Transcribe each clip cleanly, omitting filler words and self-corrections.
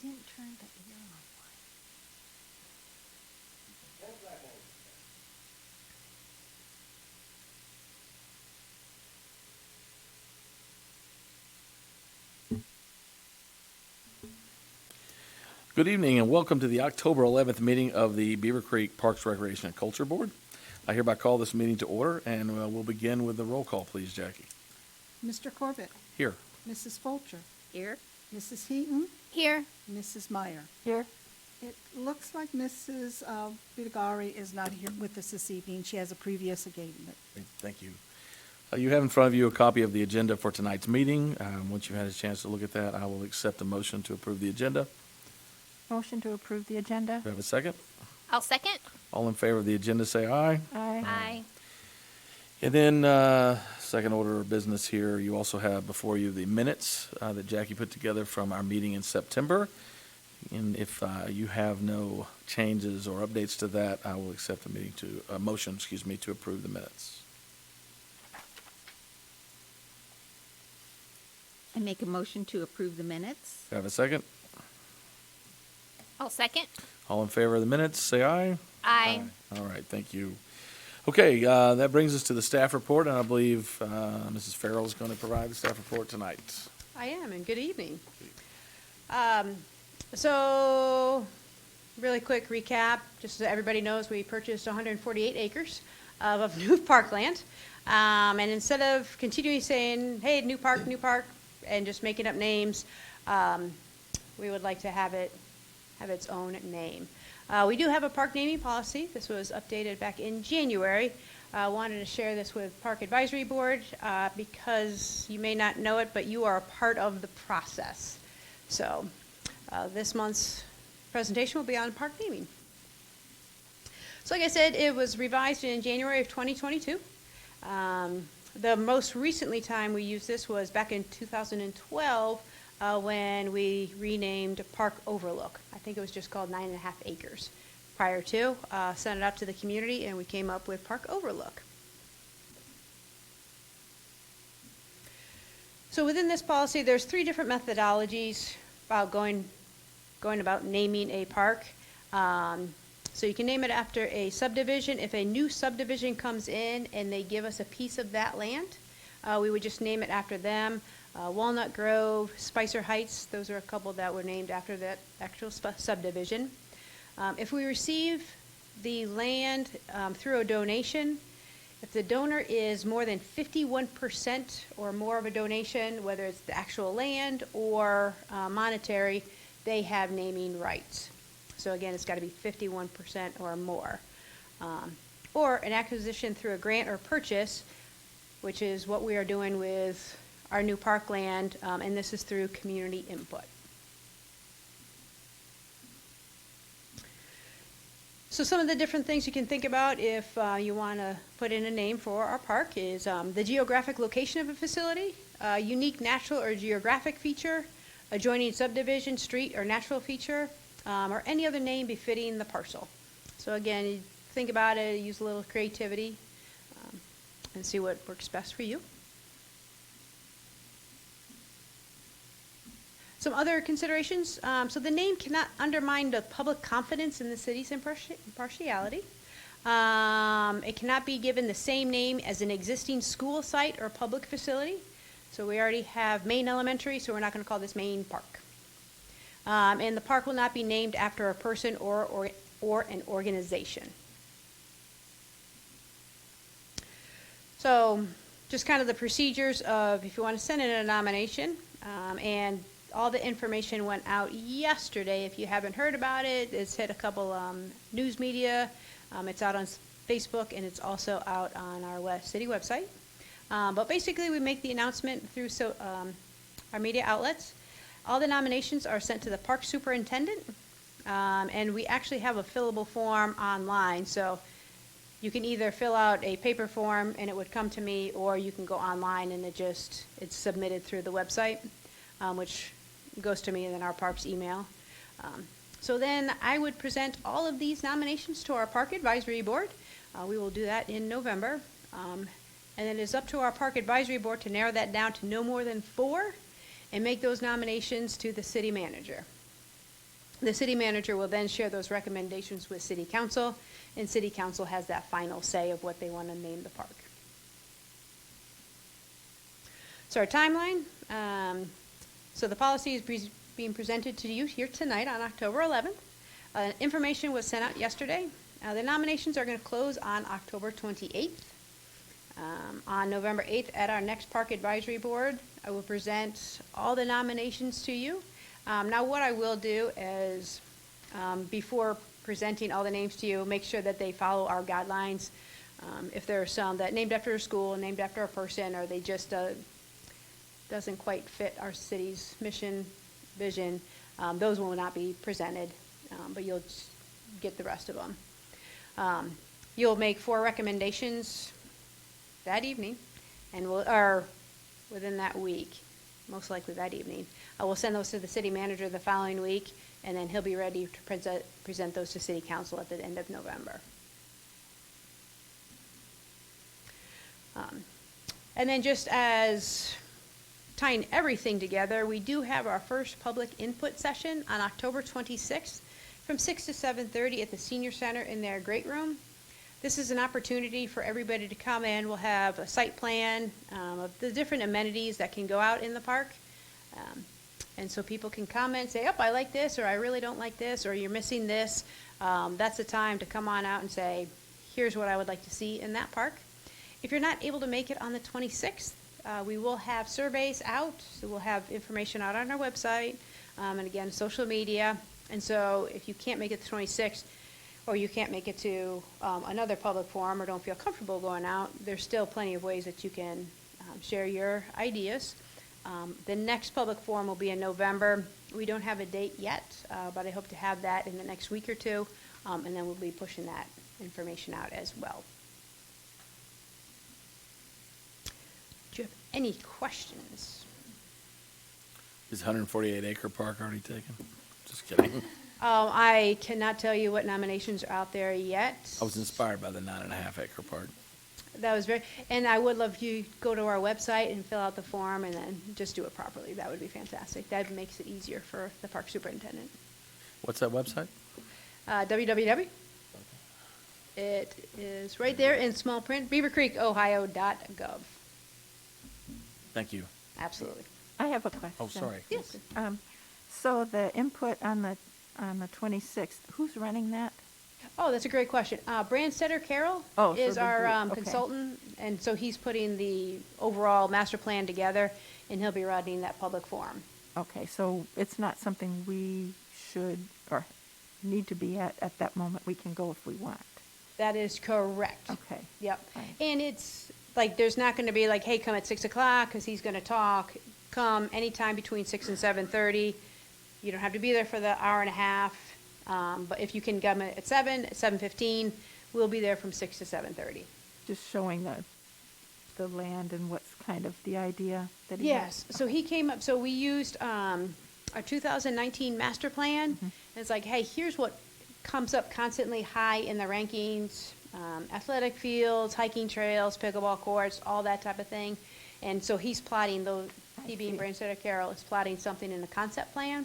didn't turn the air on. Good evening and welcome to the October 11th meeting of the Beavercreek Parks, Recreation, and Culture Board. I hereby call this meeting to order, and we'll begin with the roll call, please, Jackie. Mr. Corbett, Here. Mrs. Fulcher, Here. Mrs. Heaton, Here. Mrs. Meyer. Here. It looks like Mrs. Bitagari is not here with us this evening. She has a previous engagement. Thank you. You have in front of you a copy of the agenda for tonight's meeting. Once you've had a chance to look at that, I will accept a motion to approve the agenda. Motion to approve the agenda. Do I have a second? I'll second. All in favor of the agenda, say aye. Aye. Aye. And then, second order of business here, you also have before you the minutes that Jackie put together from our meeting in September. And if you have no changes or updates to that, I will accept a motion to approve the minutes. I make a motion to approve the minutes. Do I have a second? I'll second. All in favor of the minutes, say aye. Aye. All right, thank you. Okay, that brings us to the staff report, and I believe Mrs. Farrell is going to provide the staff report tonight. I am, and good evening. So, really quick recap, just so everybody knows, we purchased 148 acres of new parkland. And instead of continuing saying, hey, new park, and just making up names, we would like to have its own name. We do have a park naming policy. This was updated back in January. I wanted to share this with Park Advisory Board because you may not know it, but you are a part of the process. So this month's presentation will be on park naming. So like I said, it was revised in January of 2022. The most recently time we used this was back in 2012 when we renamed Park Overlook. I think it was just called 9.5 acres. Prior to, sent it out to the community, and we came up with Park Overlook. So within this policy, there's 3 different methodologies about going about naming a park. So you can name it after a subdivision. If a new subdivision comes in and they give us a piece of that land, we would just name it after them. Walnut Grove, Spicer Heights, those are a couple that were named after that actual subdivision. If we receive the land through a donation, if the donor is more than 51% or more of a donation, whether it's the actual land or monetary, they have naming rights. So again, it's got to be 51% or more. Or an acquisition through a grant or purchase, which is what we are doing with our new parkland, and this is through community input. So some of the different things you can think about if you want to put in a name for our park is the geographic location of a facility, unique natural or geographic feature, adjoining subdivision, street, or natural feature, or any other name befitting the parcel. So again, you think about it, use a little creativity, and see what works best for you. Some other considerations. So the name cannot undermine the public confidence in the city's impartiality. It cannot be given the same name as an existing school site or public facility. So we already have Maine Elementary, so we're not going to call this Maine Park. And the park will not be named after a person or an organization. So just kind of the procedures of if you want to send in a nomination, and all the information went out yesterday. If you haven't heard about it, it's hit a couple news media. It's out on Facebook, and it's also out on our city website. But basically, we make the announcement through our media outlets. All the nominations are sent to the park superintendent, and we actually have a fillable form online. So you can either fill out a paper form, and it would come to me, or you can go online, and it's submitted through the website, which goes to me and then our parks email. So then I would present all of these nominations to our Park Advisory Board. We will do that in November. And then it's up to our Park Advisory Board to narrow that down to no more than 4 and make those nominations to the city manager. The city manager will then share those recommendations with city council, and city council has that final say of what they want to name the park. So our timeline, so the policy is being presented to you here tonight on October 11th. Information was sent out yesterday. The nominations are going to close on October 28th. On November 8th, at our next Park Advisory Board, I will present all the nominations to you. Now, what I will do is, before presenting all the names to you, make sure that they follow our guidelines. If there are some that named after a school, named after a person, or they just doesn't quite fit our city's mission, vision, those will not be presented, but you'll get the rest of them. You'll make 4 recommendations that evening, and or within that week, most likely that evening. I will send those to the city manager the following week, and then he'll be ready to present those to city council at the end of November. And then just as tying everything together, we do have our first public input session on October 26th from 6 to 7:30 at the Senior Center in their great room. This is an opportunity for everybody to come in. We'll have a site plan of the different amenities that can go out in the park. And so people can comment, say, oh, I like this, or I really don't like this, or you're missing this. That's the time to come on out and say, here's what I would like to see in that park. If you're not able to make it on the 26th, we will have surveys out. So we'll have information out on our website, and again, social media. And so if you can't make it the 26th, or you can't make it to another public forum or don't feel comfortable going out, there's still plenty of ways that you can share your ideas. The next public forum will be in November. We don't have a date yet, but I hope to have that in the next week or two, and then we'll be pushing that information out as well. Do you have any questions? Is 148 acre park already taken? Just kidding. I cannot tell you what nominations are out there yet. I was inspired by the 9.5 acre park. That was and I would love you to go to our website and fill out the form and then just do it properly. That would be fantastic. That makes it easier for the park superintendent. What's that website? www. It is right there in small print, beavercreekohio.gov. Thank you. Absolutely. I have a question. Oh, sorry. Yes. So the input on the 26th, who's running that? Oh, that's a great question. Brandstetter Carroll Oh, so is the our group, okay. consultant, and so he's putting the overall master plan together, and he'll be running that public forum. Okay, so it's not something we should or need to be at that moment. We can go if we want. That is correct. Okay. Yep. Fine. And it's like, there's not going to be like, hey, come at 6 o'clock because he's going to talk. Come anytime between 6 and 7:30. You don't have to be there for the hour and a half. But if you can come at 7, at 7:15, we'll be there from 6 to 7:30. Just showing the land and what's kind of the idea that he Yes, has. so he came up, so we used our 2019 master plan. And it's like, hey, here's what comes up constantly high in the rankings, athletic fields, hiking trails, pickleball courts, all that type of thing. And so he's plotting those, he being Brandstetter Carroll is plotting something in the concept plan.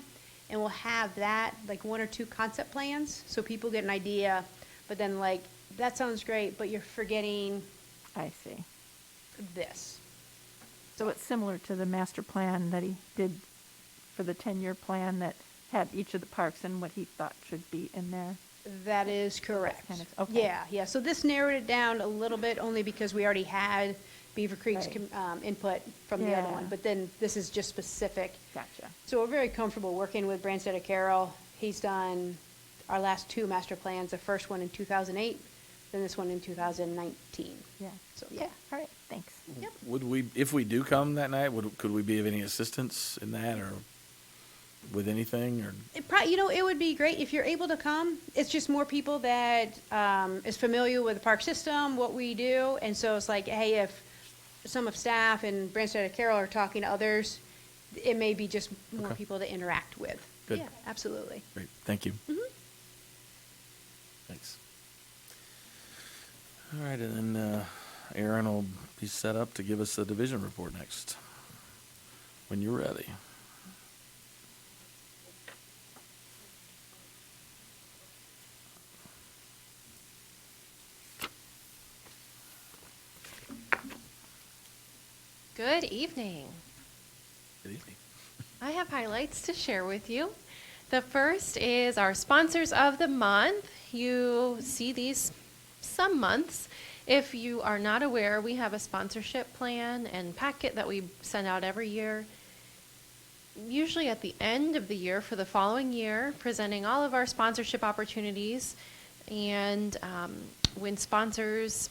And we'll have that, like 1 or 2 concept plans, so people get an idea. But then like, that sounds great, but you're forgetting I see. this. So it's similar to the master plan that he did for the 10-year plan that had each of the parks and what he thought should be in there. That is correct. kind of- okay. Yeah. So this narrowed it down a little bit, only because we already had Beavercreek's Right. input from the other Yeah. one. But then this is just specific. Gotcha. So we're very comfortable working with Brandstetter Carroll. He's done our last 2 master plans, the first one in 2008, then this one in 2019. Yeah. So, yeah. All right, thanks. Yep. Would we, if we do come that night, could we be of any assistance in that or with anything or? It would be great if you're able to come. It's just more people that is familiar with the park system, what we do. And so it's like, hey, if some of staff and Brandstetter Carroll are talking to others, it may be just more Okay. people to interact with. Good. Yeah, absolutely. Great, thank you. Mhm. Thanks. All right, and then Aaron will be set up to give us the division report next, when you're ready. Good evening. Good evening. I have highlights to share with you. The first is our sponsors of the month. You see these some months. If you are not aware, we have a sponsorship plan and packet that we send out every year, usually at the end of the year for the following year, presenting all of our sponsorship opportunities. And when sponsors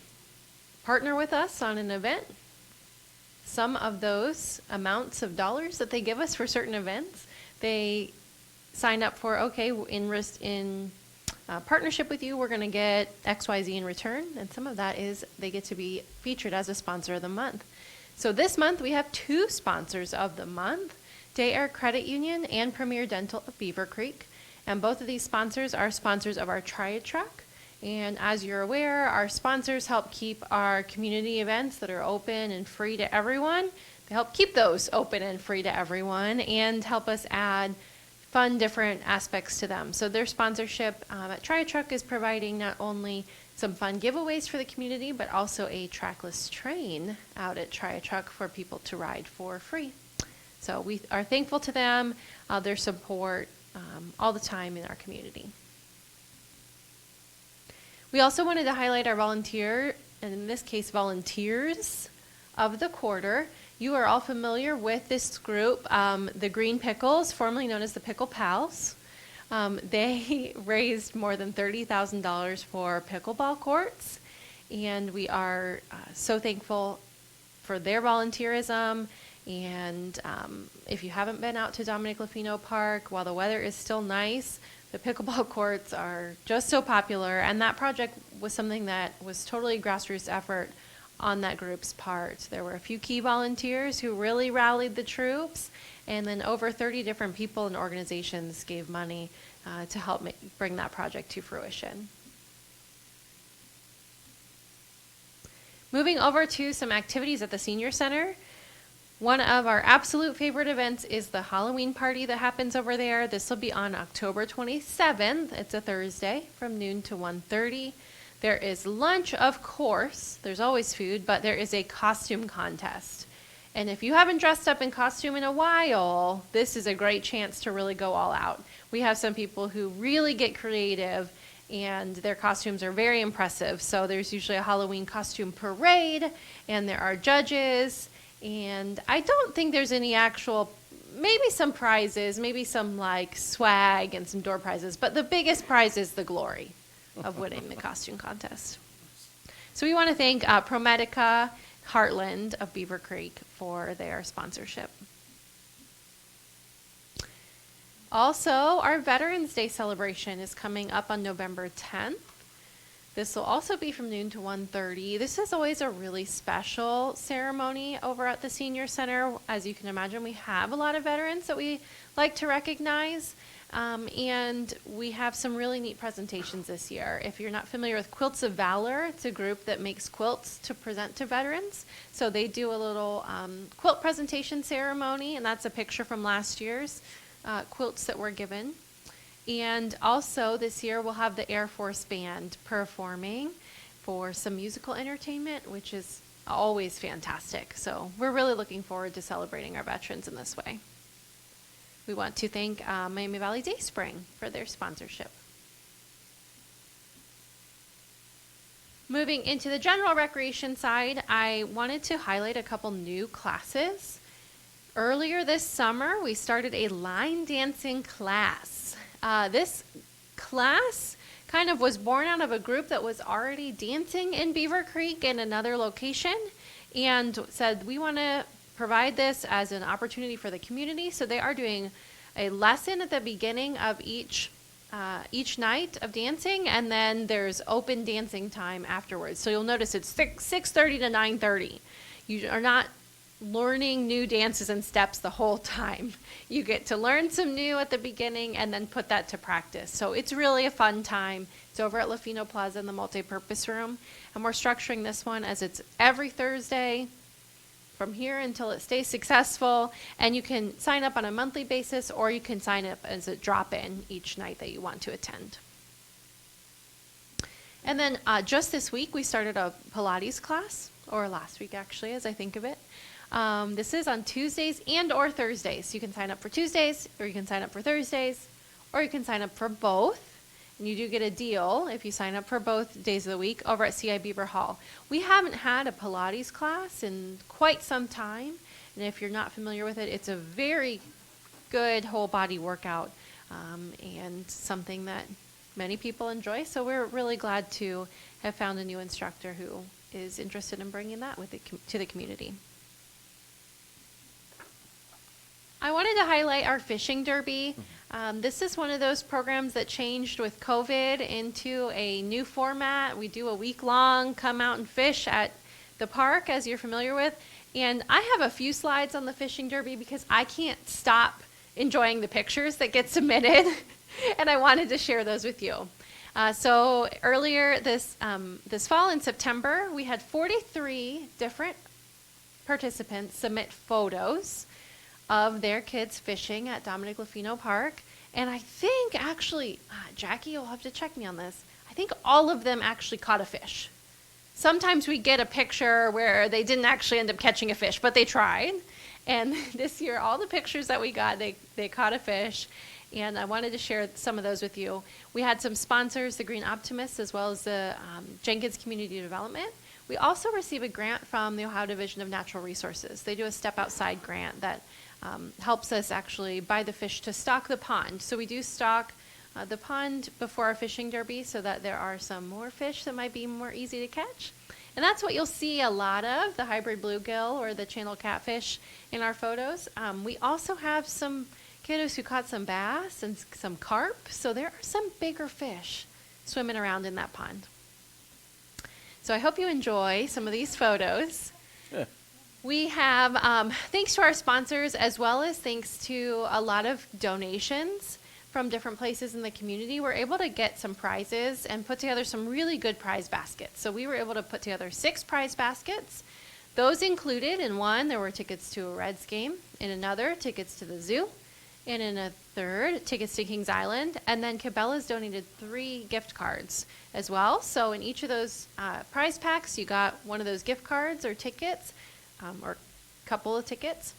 partner with us on an event, some of those amounts of dollars that they give us for certain events, they sign up for, okay, in partnership with you, we're going to get XYZ in return. And some of that is they get to be featured as a sponsor of the month. So this month we have 2 sponsors of the month, Day Air Credit Union and Premier Dental of Beavercreek. And both of these sponsors are sponsors of our Tri-Truck. And as you're aware, our sponsors help keep our community events that are open and free to everyone. They help keep those open and free to everyone and help us add fun, different aspects to them. So their sponsorship at Tri-Truck is providing not only some fun giveaways for the community, but also a trackless train out at Tri-Truck for people to ride for free. So we are thankful to them, their support all the time in our community. We also wanted to highlight our volunteer, and in this case, volunteers of the quarter. You are all familiar with this group, the Green Pickles, formerly known as the Pickle Pals. They raised more than $30,000 for pickleball courts, and we are so thankful for their volunteerism. And if you haven't been out to Dominic Lafino Park, while the weather is still nice, the pickleball courts are just so popular, and that project was something that was totally a grassroots effort on that group's part. There were a few key volunteers who really rallied the troops, and then over 30 different people and organizations gave money to help bring that project to fruition. Moving over to some activities at the Senior Center. One of our absolute favorite events is the Halloween party that happens over there. This will be on October 27th. It's a Thursday from noon to 1:30. There is lunch, of course. There's always food, but there is a costume contest. And if you haven't dressed up in costume in a while, this is a great chance to really go all out. We have some people who really get creative, and their costumes are very impressive. So there's usually a Halloween costume parade, and there are judges. And I don't think there's any actual, maybe some prizes, maybe some like swag and some door prizes, but the biggest prize is the glory of winning the costume contest. So we want to thank ProMedica Heartland of Beavercreek for their sponsorship. Also, our Veterans Day celebration is coming up on November 10th. This will also be from noon to 1:30. This is always a really special ceremony over at the Senior Center. As you can imagine, we have a lot of veterans that we like to recognize, and we have some really neat presentations this year. If you're not familiar with Quilts of Valor, it's a group that makes quilts to present to veterans. So they do a little quilt presentation ceremony, and that's a picture from last year's quilts that were given. And also this year we'll have the Air Force Band performing for some musical entertainment, which is always fantastic. So we're really looking forward to celebrating our veterans in this way. We want to thank Miami Valley Day Spring for their sponsorship. Moving into the general recreation side, I wanted to highlight a couple new classes. Earlier this summer, we started a line dancing class. This class kind of was born out of a group that was already dancing in Beavercreek in another location, and said we want to provide this as an opportunity for the community. So they are doing a lesson at the beginning of each night of dancing, and then there's open dancing time afterwards. So you'll notice it's 6:30 to 9:30. You are not learning new dances and steps the whole time. You get to learn some new at the beginning and then put that to practice. So it's really a fun time. It's over at Lafino Plaza in the multi-purpose room, and we're structuring this one as it's every Thursday from here until it stays successful. And you can sign up on a monthly basis, or you can sign up as a drop-in each night that you want to attend. And then just this week we started a Pilates class, or last week actually, as I think of it. This is on Tuesdays and or Thursdays. You can sign up for Tuesdays, or you can sign up for Thursdays, or you can sign up for both. And you do get a deal if you sign up for both days of the week over at CI Beaver Hall. We haven't had a Pilates class in quite some time. And if you're not familiar with it, it's a very good whole body workout and something that many people enjoy. So we're really glad to have found a new instructor who is interested in bringing that to the community. I wanted to highlight our fishing derby. This is one of those programs that changed with COVID into a new format. We do a week-long come out and fish at the park, as you're familiar with. And I have a few slides on the fishing derby because I can't stop enjoying the pictures that get submitted, and I wanted to share those with you. So earlier this fall in September, we had 43 different participants submit photos of their kids fishing at Dominic Lafino Park. And I think actually, Jackie, you'll have to check me on this, I think all of them actually caught a fish. Sometimes we get a picture where they didn't actually end up catching a fish, but they tried. And this year, all the pictures that we got, they caught a fish. And I wanted to share some of those with you. We had some sponsors, the Green Optimists, as well as the Jenkins Community Development. We also received a grant from the Ohio Division of Natural Resources. They do a Step Outside grant that helps us actually buy the fish to stock the pond. So we do stock the pond before our fishing derby so that there are some more fish that might be more easy to catch. And that's what you'll see a lot of, the hybrid bluegill or the channel catfish in our photos. We also have some kiddos who caught some bass and some carp. So there are some bigger fish swimming around in that pond. So I hope you enjoy some of these photos. Yeah. We have, thanks to our sponsors, as well as thanks to a lot of donations from different places in the community, we're able to get some prizes and put together some really good prize baskets. So we were able to put together 6 prize baskets. Those included, in one, there were tickets to a Reds game. In another, tickets to the zoo. And in a third, tickets to Kings Island. And then Cabela's donated 3 gift cards as well. So in each of those prize packs, you got one of those gift cards or tickets, or a couple of tickets,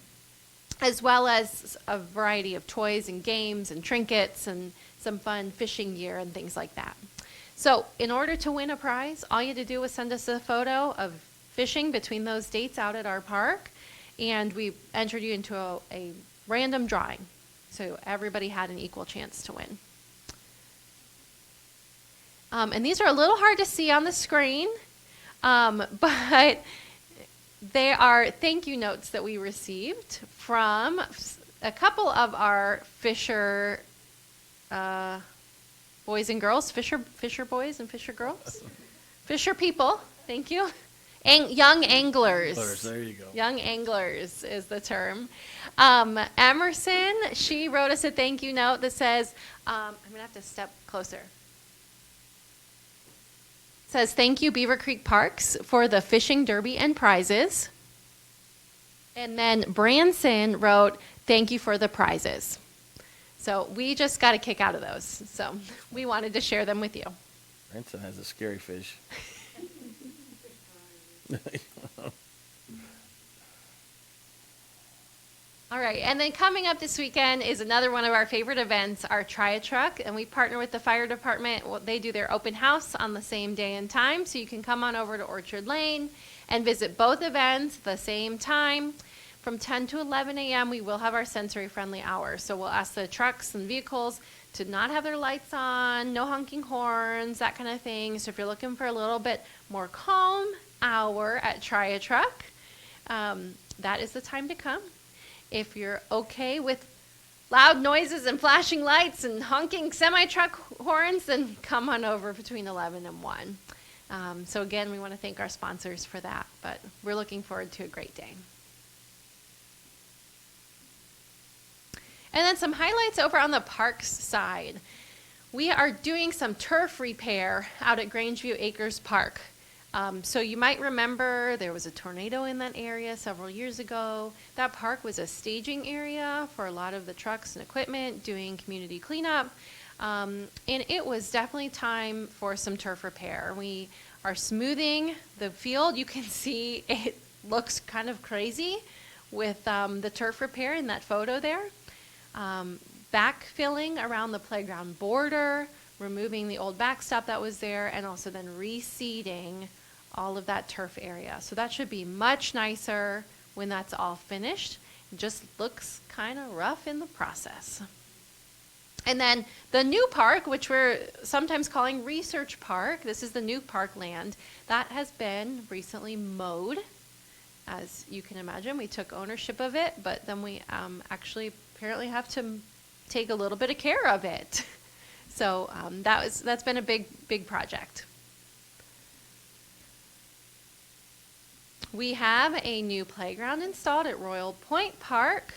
as well as a variety of toys and games and trinkets and some fun fishing gear and things like that. So in order to win a prize, all you had to do was send us a photo of fishing between those dates out at our park, and we entered you into a random drawing. So everybody had an equal chance to win. And these are a little hard to see on the screen, but they are thank you notes that we received from a couple of our Fisher boys and girls, Fisher boys and Fisher girls, Fisher people, thank you. Young anglers. There you go. Young anglers is the term. Emerson, she wrote us a thank you note that says, I'm going to have to step closer. Says, thank you, Beavercreek Parks, for the fishing derby and prizes. And then Branson wrote, thank you for the prizes. So we just got a kick out of those. So we wanted to share them with you. Branson has a scary fish. All right, and then coming up this weekend is another one of our favorite events, our Try a Truck, and we partner with the fire department. Well, they do their open house on the same day and time, so you can come on over to Orchard Lane and visit both events at the same time. From 10 to 11 a.m., we will have our sensory-friendly hour, so we'll ask the trucks and vehicles to not have their lights on, no honking horns, that kind of thing. So if you're looking for a little bit more calm hour at Try a Truck, that is the time to come. If you're okay with loud noises and flashing lights and honking semi-truck horns, then come on over between 11 and 1. So again, we want to thank our sponsors for that, but we're looking forward to a great day. And then some highlights over on the parks side. We are doing some turf repair out at Grangeview Acres Park. So you might remember there was a tornado in that area several years ago. That park was a staging area for a lot of the trucks and equipment doing community cleanup. And it was definitely time for some turf repair. We are smoothing the field. You can see it looks kind of crazy with the turf repair in that photo there. Backfilling around the playground border, removing the old backstop that was there, and also then reseeding all of that turf area. So that should be much nicer when that's all finished. It just looks kind of rough in the process. And then the new park, which we're sometimes calling Research Park, this is the new parkland, that has been recently mowed. As you can imagine, we took ownership of it, but then we actually apparently have to take a little bit of care of it. So that's been a big project. We have a new playground installed at Royal Point Park,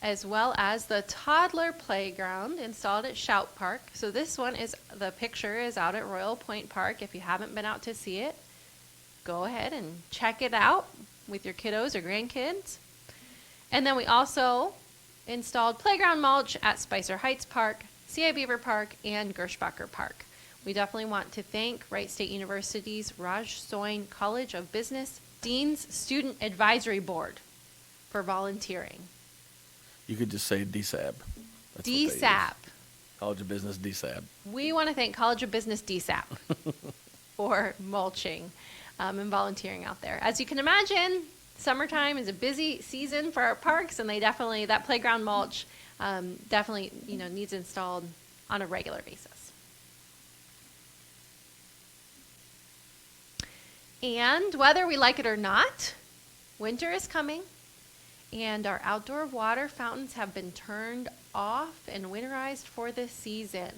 as well as the Toddler Playground installed at Shout Park. So this one is, the picture is out at Royal Point Park. If you haven't been out to see it, go ahead and check it out with your kiddos or grandkids. And then we also installed playground mulch at Spicer Heights Park, C.I. Beaver Park, and Gershbacher Park. We definitely want to thank Wright State University's Raj Soin College of Business Dean's Student Advisory Board for volunteering. You could just say DSAB. That's what they use. DSAP. College of Business DSAB. We want to thank College of Business DSAP for mulching and volunteering out there. As you can imagine, summertime is a busy season for our parks, and they definitely, that playground mulch definitely, needs installed on a regular basis. And whether we like it or not, winter is coming, and our outdoor water fountains have been turned off and winterized for this season.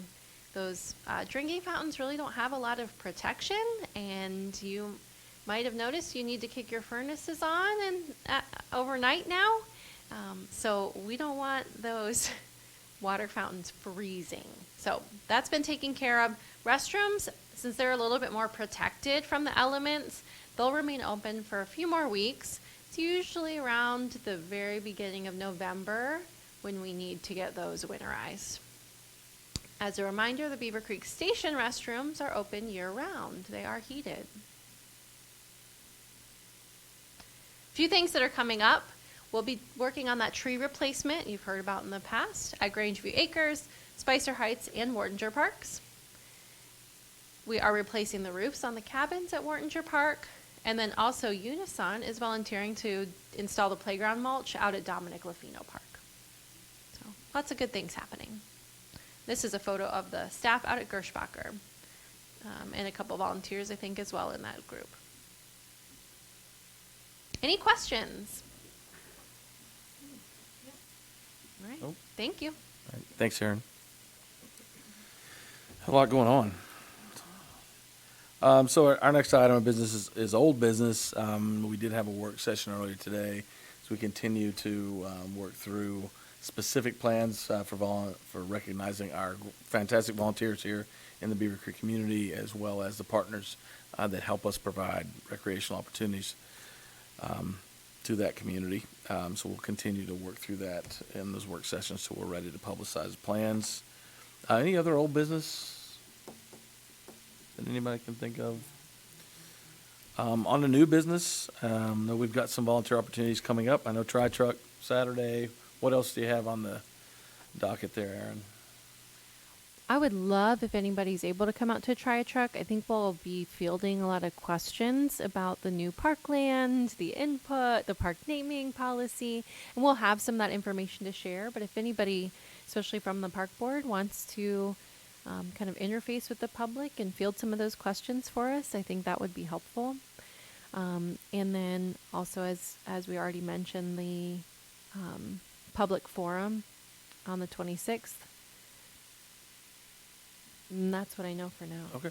Those drinking fountains really don't have a lot of protection, and you might have noticed you need to kick your furnaces on and overnight now. So we don't want those water fountains freezing. So that's been taken care of. Restrooms, since they're a little bit more protected from the elements, they'll remain open for a few more weeks. It's usually around the very beginning of November when we need to get those winterized. As a reminder, the Beavercreek Station restrooms are open year-round. They are heated. A few things that are coming up. We'll be working on that tree replacement you've heard about in the past at Grangeview Acres, Spicer Heights, and Wartinger Parks. We are replacing the roofs on the cabins at Wartinger Park. And then also Unison is volunteering to install the playground mulch out at Dominic Lafino Park. So lots of good things happening. This is a photo of the staff out at Gershbacher, and a couple volunteers, I think, as well in that group. Any questions? All right. Nope. Thank you. All right. Thanks, Aaron. A lot going on. So our next item of business is old business. We did have a work session earlier today, so we continue to work through specific plans for recognizing our fantastic volunteers here in the Beavercreek community, as well as the partners that help us provide recreational opportunities to that community. So we'll continue to work through that in those work sessions till we're ready to publicize plans. Any other old business that anybody can think of? On the new business, know we've got some volunteer opportunities coming up. I know Tri-Truck Saturday. What else do you have on the docket there, Aaron? I would love if anybody's able to come out to try a truck. I think we'll be fielding a lot of questions about the new parkland, the input, the park naming policy, and we'll have some of that information to share. But if anybody, especially from the park board, wants to kind of interface with the public and field some of those questions for us, I think that would be helpful. And then also, as we already mentioned, the public forum on the 26th. And that's what I know for now. Okay,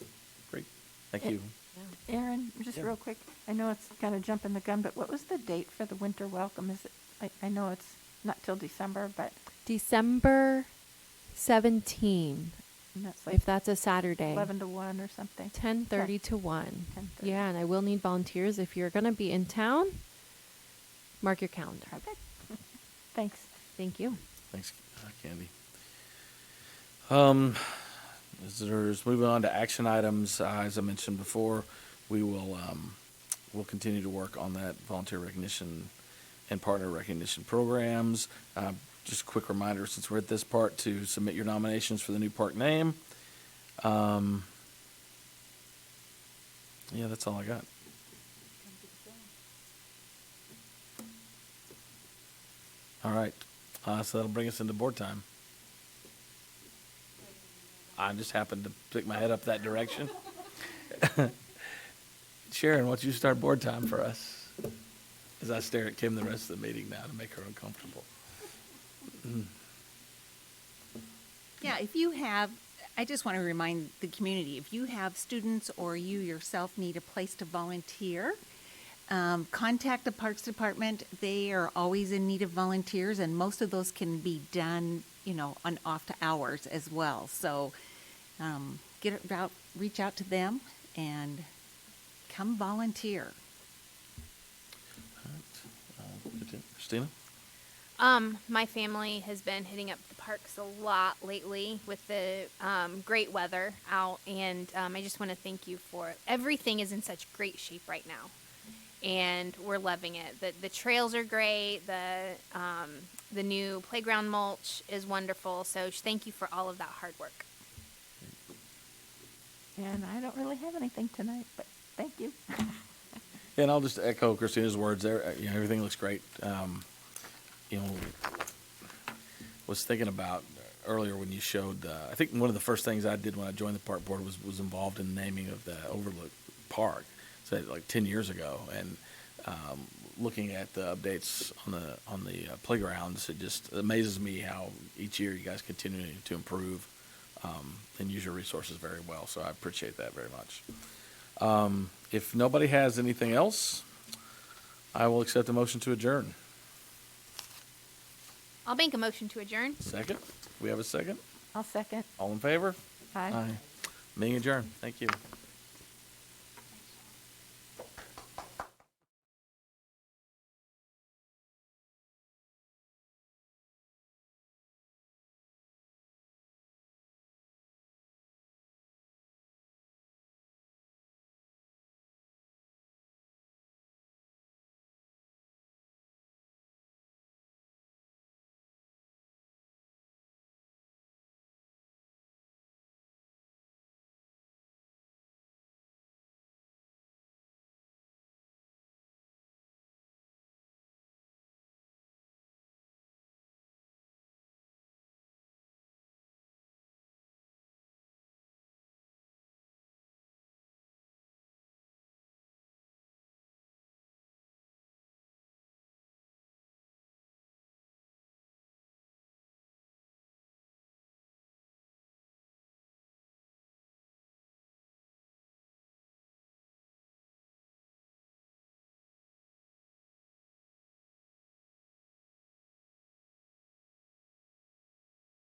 great. Thank you. Yeah. Aaron, just Yeah. real quick, I know it's kind of jumping the gun, but what was the date for the winter welcome? Is it? I know it's not till December, but December 17, and that's like if that's a Saturday. 11 to 1 or something. 10:30 to 1. 10:30. Yeah, and I will need volunteers. If you're going to be in town, mark your calendar. Okay. Thanks. Thank you. Thanks, Candy. Visitors, moving on to action items. As I mentioned before, we'll continue to work on that volunteer recognition and partner recognition programs. Just a quick reminder, since we're at this part, to submit your nominations for the new park name. Yeah, that's all I got. All right, so that'll bring us into board time. I just happened to pick my head up that direction. Sharon, why don't you start board time for us? As I stare at Kim the rest of the meeting now to make her uncomfortable. Yeah, I just want to remind the community, if you have students or you yourself need a place to volunteer, contact the Parks Department. They are always in need of volunteers, and most of those can be done, on off to hours as well. So reach out to them and come volunteer. Christina? My family has been hitting up the parks a lot lately with the great weather out, and I just want to thank you for everything is in such great shape right now, and we're loving it. The trails are great. The new playground mulch is wonderful. So thank you for all of that hard work. And I don't really have anything tonight, but thank you. And I'll just echo Christina's words there. Everything looks great. Was thinking about earlier when you showed, I think one of the first things I did when I joined the park board was involved in the naming of the Overlook Park, so like 10 years ago. And looking at the updates on the playgrounds, it just amazes me how each year you guys continue to improve and use your resources very well. So I appreciate that very much. If nobody has anything else, I will accept a motion to adjourn. I'll make a motion to adjourn. Second? We have a second? I'll second. All in favor? Aye. Meeting adjourned. Thank you.